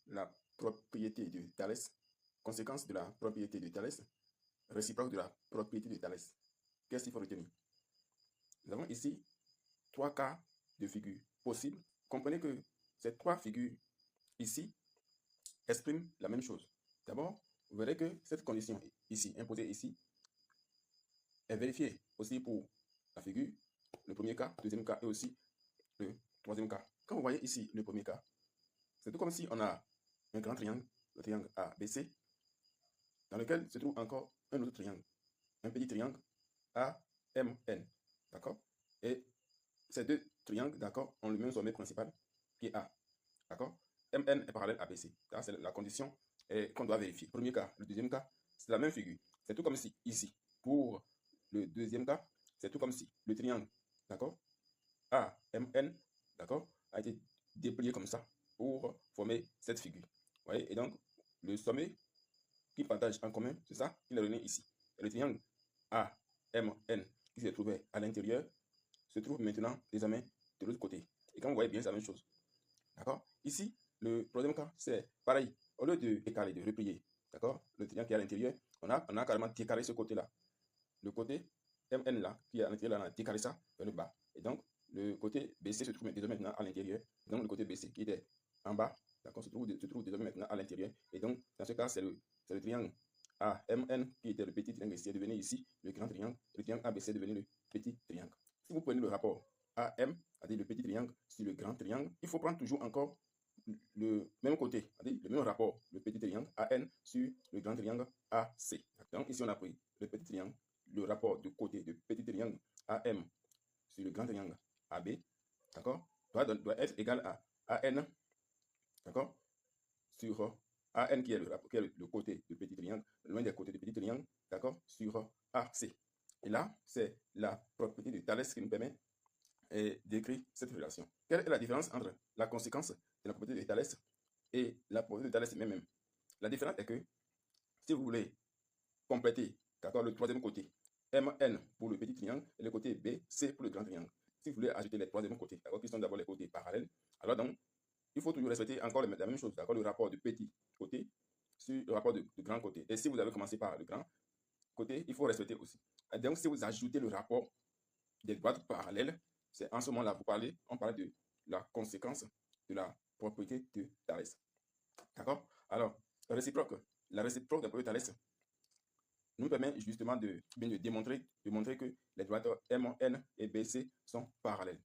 la propriété de Thalès, conséquence de la propriété de Thalès, réciproque de la propriété de Thalès. Qu'est-ce qu'il faut retenir? Nous avons ici trois cas de figure possibles. Comprenez que ces trois figures ici expriment la même chose. D'abord, vous verrez que cette condition ici, imposée ici, est vérifiée aussi pour la figure, le premier cas, le deuxième cas et aussi le troisième cas. Quand vous voyez ici le premier cas, c'est tout comme si on a un grand triangle, le triangle ABC, dans lequel se trouve encore un autre triangle, un petit triangle AMN. D'accord? Et ces deux triangles, d'accord, ont le même sommet principal qui est A. D'accord? MN est parallèle à BC. C'est la condition qu'on doit vérifier. Premier cas. Le deuxième cas, c'est la même figure. C'est tout comme si, ici, pour le deuxième cas, c'est tout comme si le triangle, d'accord, AMN, d'accord, a été déplié comme ça pour former cette figure. Vous voyez? Et donc, le sommet qui partagent en commun, c'est ça qu'il est donné ici. Et le triangle AMN qui se trouvait à l'intérieur se trouve maintenant désormais de l'autre côté. Et quand vous voyez bien, c'est la même chose. D'accord? Ici, le troisième cas, c'est pareil. Au lieu de décaler, de replier, d'accord, le triangle qui est à l'intérieur, on a carrément décalé ce côté-là. Le côté MN là, qui est à l'intérieur, on a décalé ça vers le bas. Et donc, le côté BC se trouve désormais maintenant à l'intérieur. Donc, le côté BC qui était en bas, d'accord, se trouve désormais maintenant à l'intérieur. Et donc, dans ce cas, c'est le triangle AMN qui était le petit triangle ici, est devenu ici le grand triangle. Le triangle ABC est devenu le petit triangle. Si vous prenez le rapport AM, c'est-à-dire le petit triangle sur le grand triangle, il faut prendre toujours encore le même côté, c'est-à-dire le même rapport, le petit triangle AN sur le grand triangle AC. Donc ici, on a pris le petit triangle, le rapport de côté du petit triangle AM sur le grand triangle AB, d'accord, doit être égal à AN, d'accord, sur AN qui est le côté du petit triangle, loin des côtés du petit triangle, d'accord, sur AC. Et là, c'est la propriété de Thalès qui nous permet d'écrire cette relation. Quelle est la différence entre la conséquence de la propriété de Thalès et la propriété de Thalès même? La différence est que si vous voulez compléter, d'accord, le troisième côté, MN pour le petit triangle et le côté BC pour le grand triangle. Si vous voulez ajouter les troisièmes côtés, d'accord, qui sont d'abord les côtés parallèles, alors donc, il faut toujours respecter encore la même chose, d'accord, le rapport de petit côté sur le rapport de grand côté. Et si vous avez commencé par le grand côté, il faut respecter aussi. Et donc, si vous ajoutez le rapport des droites parallèles, c'est en ce moment-là, on parle de la conséquence de la propriété de Thalès. D'accord? Alors, la réciproque de la propriété de Thalès nous permet justement de démontrer que les droites MN et BC sont parallèles.